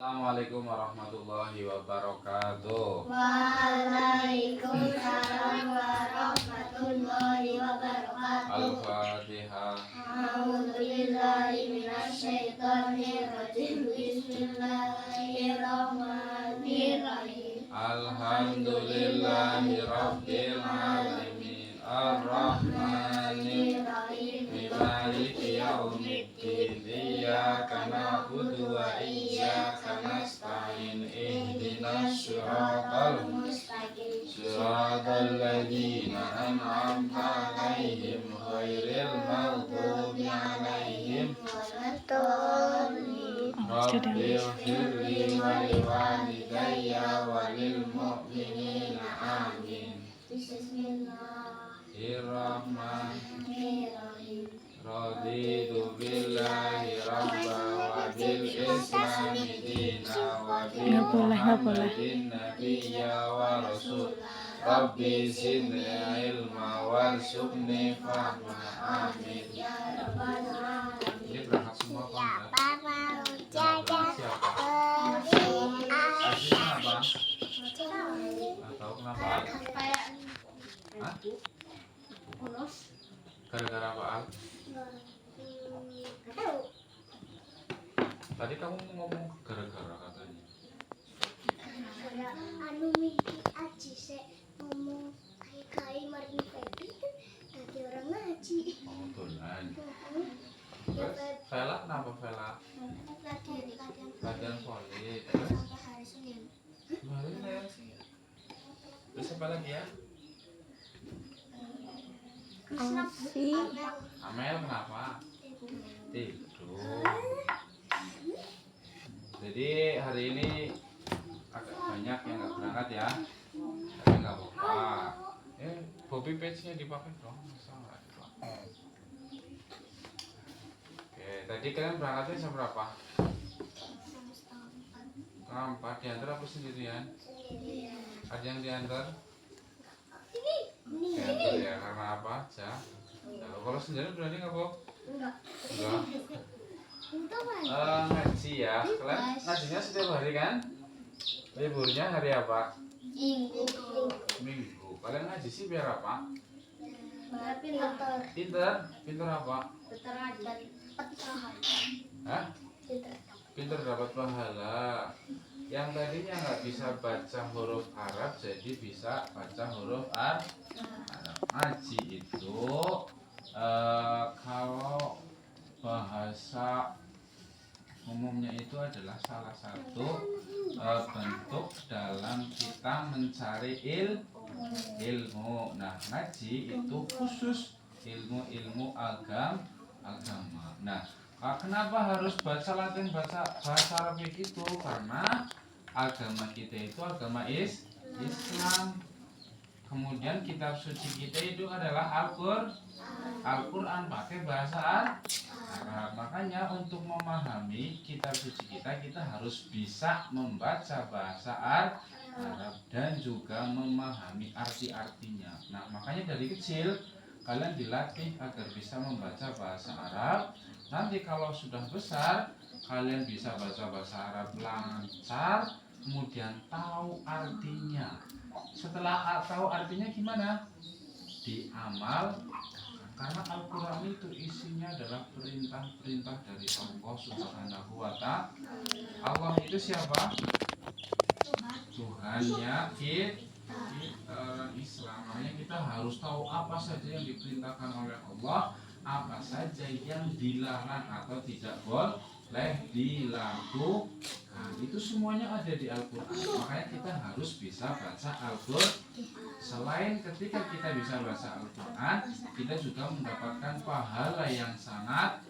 Assalamualaikum warahmatullahi wabarakatuh. Waalaikumsalam warahmatullahi wabarakatuh. Al-Fatihah. A'udzubillahi minasyaitonirrajim. Bismillahirrahmanirrahim. Alhamdulillahi rabbil alamin. Ar-Rahmanir-Rahim. Maliki yaumiddin. Iyyaka na'budu wa iyyaka nasta'in. Ihdinas siratal mustaqim. Siratal ladzina an'amta 'alaihim ghairil maghdubi 'alaihim waladdallin. Rabbighfirli wa liwalidayya wa lil mu'minina amin. Bismillahirrahmanirrahim. Raditu billahi rabba wa bil islami dina wa bi Muhammadin nabiyya wa rasul. Rabbi zidni ilma warzuqni fahma. Amin. Ini berangkat semua apa enggak? Siapa? Aslinya apa? Atau kenapa? Hah? Gara-gara apa, Al? Tadi kamu ngomong gara-gara katanya. Anu miki aji sek ngomong kai maring Feby kan tadi orang ngaji. Oh, dolan. Vela kenapa Vela? Latihan voli. Terus? Sampai hari Senin. Kemarin ya. Terus apa lagi ya? Amel kenapa? Tidur. Jadi hari ini agak banyak yang nggak berangkat ya. Tapi nggak apa-apa. Bobby page-nya dipakai dong. Masa nggak dipakai? Oke, tadi kalian berangkatnya jam berapa? Setengah 4. Diantar apa sendirian? Ada yang diantar? Diantar ya, karena apa aja? Nah, kalau sendiri berani nggak, Bob? Enggak. Enggak. Ngaji ya. Kalian ngajinya setiap hari kan? Liburnya hari apa? Minggu. Kalian ngaji sih biar apa? Pinter. Pinter apa? Hah? Pinter dapat pahala. Yang tadinya nggak bisa baca huruf Arab jadi bisa baca huruf Arab. Ngaji itu kalau bahasa umumnya itu adalah salah satu bentuk dalam kita mencari ilmu. Nah, ngaji itu khusus ilmu agama. Nah, kenapa harus baca Latin, bahasa Arabik itu? Karena agama kita itu agama Islam. Kemudian kitab suci kita itu adalah Al-Quran pakai bahasa Arab. Makanya untuk memahami kitab suci kita harus bisa membaca bahasa Arab dan juga memahami arti-artinya. Nah, makanya dari kecil kalian dilatih agar bisa membaca bahasa Arab. Nanti kalau sudah besar, kalian bisa baca bahasa Arab lancar, kemudian tahu artinya. Setelah tahu artinya gimana? Diamal. Karena Al-Quran itu isinya adalah perintah-perintah dari Allah Subhanahu wa Ta'ala. Allah itu siapa? Tuhannya Islam. Makanya kita harus tahu apa saja yang diperintahkan oleh Allah, apa saja yang dilarang atau tidak boleh dilakukan. Itu semuanya ada di Al-Quran. Makanya kita harus bisa baca Al-Quran. Selain ketika kita bisa baca Al-Quran, kita juga mendapatkan pahala yang sangat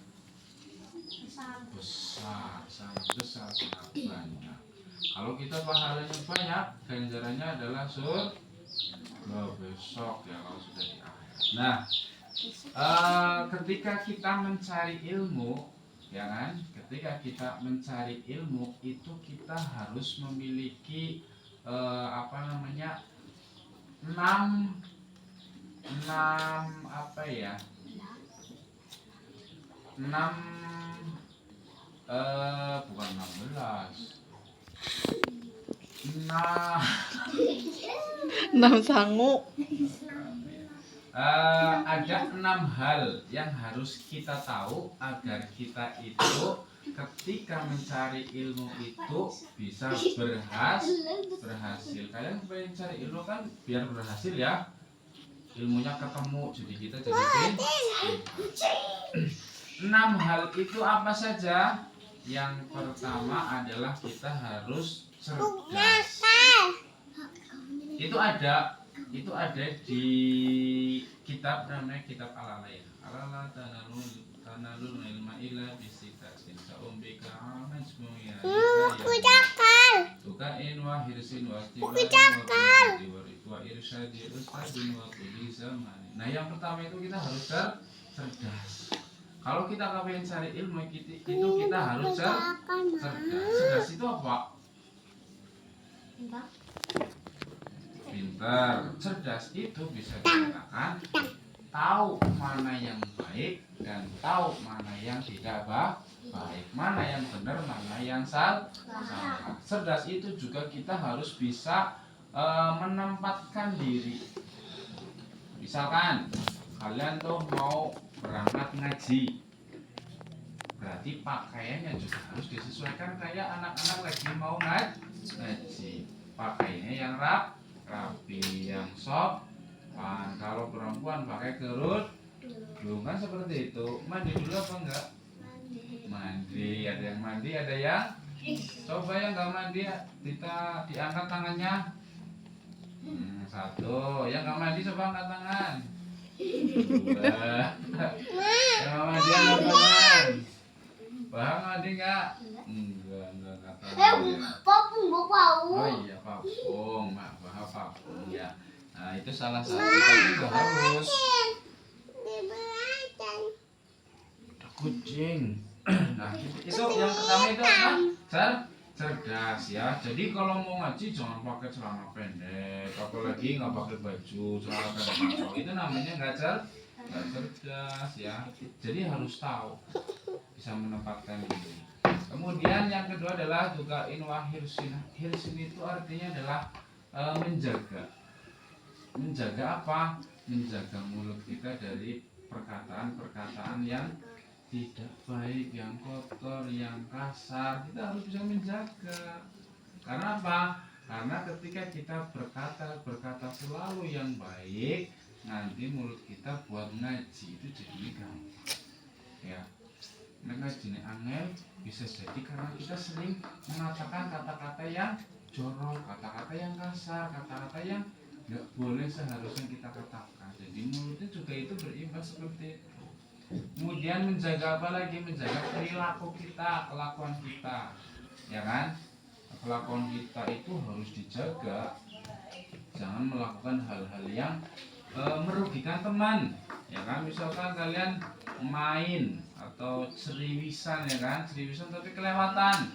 besar, sangat banyak. Kalau kita pahalanya banyak, ganjarannya adalah surga besok ya kalau sudah di akhir. Nah, ketika kita mencari ilmu, ya kan? Ketika kita mencari ilmu itu kita harus memiliki 6 apa ya? 6 bukan 16. Nah, 6 sangu. ada 6 hal yang harus kita tahu agar kita itu ketika mencari ilmu itu bisa berhasil. Kalian pengen cari ilmu kan biar berhasil ya, ilmunya ketemu, jadi kita jadi pintar. 6 hal itu apa saja? Yang pertama adalah kita harus cerdas. Itu ada di kitab namanya kitab Al-Ala ya. Al-Ala tanalul ilma illa bisitatin sa'umbika amajmu'ya. Buku cakal. Tukain wa hirsin wa tibain wa irsyadi ustadin wa kuli zamani. Nah yang pertama itu kita harus cerdas. Kalau kita pengen cari ilmu itu kita harus cerdas. Cerdas itu apa? Pintar. Cerdas itu bisa dikatakan tahu mana yang baik dan tahu mana yang tidak baik, mana yang benar, mana yang salah. Cerdas itu juga kita harus bisa menempatkan diri. Misalkan kalian tuh mau berangkat ngaji, berarti pakaiannya juga harus disesuaikan kayak anak-anak lagi mau ngaji. Pakainya yang rapi, yang sopan. Kalau perempuan pakai kerudung kan seperti itu. Mandi dulu apa enggak? Mandi. Ada yang mandi, ada yang coba yang enggak mandi kita diangkat tangannya. Satu. Yang enggak mandi coba angkat tangan. Dua. Yang enggak mandi angkat tangan. Paham mandi enggak? Enggak kata. Papung bau. Oh iya papung, mak bahas papung ya. Nah itu salah satu tapi nggak harus. Ada kucing. Nah itu yang pertama itu apa? Cerdas ya. Jadi kalau mau ngaji jangan pakai celana pendek, apalagi nggak pakai baju celana pendek. Itu namanya nggak cerdas ya. Jadi harus tahu, bisa menempatkan diri. Kemudian yang kedua adalah juga hirsin. Hirsin itu artinya adalah menjaga. Menjaga apa? Menjaga mulut kita dari perkataan-perkataan yang tidak baik, yang kotor, yang kasar. Kita harus bisa menjaga. Karena apa? Karena ketika kita berkata selalu yang baik, nanti mulut kita buat ngaji itu jadi gampang. Ya. Ngaji ini angel bisa jadi karena kita sering mengatakan kata-kata yang jorok, kata-kata yang kasar, kata-kata yang nggak boleh seharusnya kita katakan. Jadi mulutnya juga itu berimbas seperti itu. Kemudian menjaga apa lagi? Menjaga perilaku kita, kelakuan kita, ya kan? Kelakuan kita itu harus dijaga. Jangan melakukan hal-hal yang merugikan teman, ya kan? Misalkan kalian main atau ceriwisan, ya kan? Ceriwisan tapi kelewatan,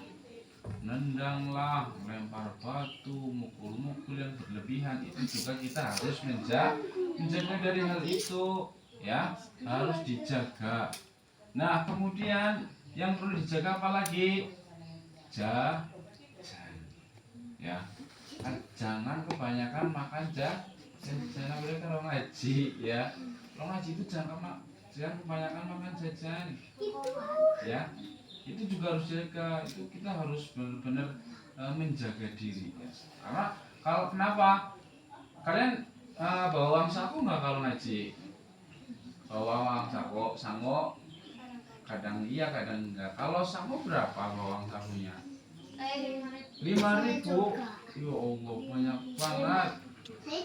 nendanglah, lempar batu, mukul-mukul yang berlebihan, itu juga kita harus menjaga dari hal itu, ya, harus dijaga. Nah kemudian yang perlu dijaga apa lagi? Jajan, ya, jangan kebanyakan makan jangan boleh kalau ngaji, ya. Kalau ngaji itu jangan kebanyakan makan jajan, ya. Itu juga harus jaga. Itu kita harus benar-benar menjaga diri, ya. Karena kalau kenapa? Kalian bawa uang saku nggak kalau ngaji? Bawa uang sango, kadang iya kadang enggak. Kalau sango berapa bawa uang sakunya? 5.000. Ya Allah, banyak banget.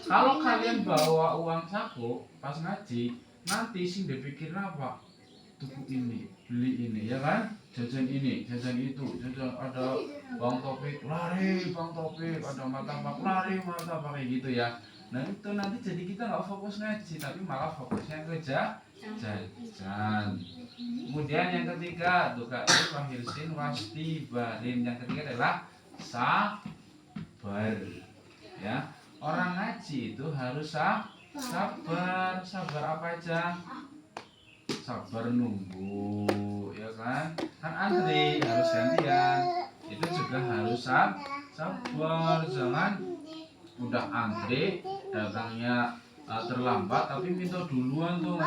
Kalau kalian bawa uang saku pas ngaji, nanti sih dipikir apa? Tuku ini, beli ini, ya kan? Jajan ini, jajan itu, jajan ada bang topik, lari bang topik, ada martabak, lari martabak, kayak gitu ya. Nah itu nanti jadi kita nggak fokus ngaji, tapi malah fokusnya ke jajan. Kemudian yang ketiga, duka hirsin wasti barin. Yang ketiga adalah sabar, ya. Orang ngaji itu harus sabar. Sabar apa aja? Sabar nunggu, ya kan? Kan antri harus gantian. itu juga harus sabar, jangan udah antri datangnya terlambat tapi minta duluan tuh.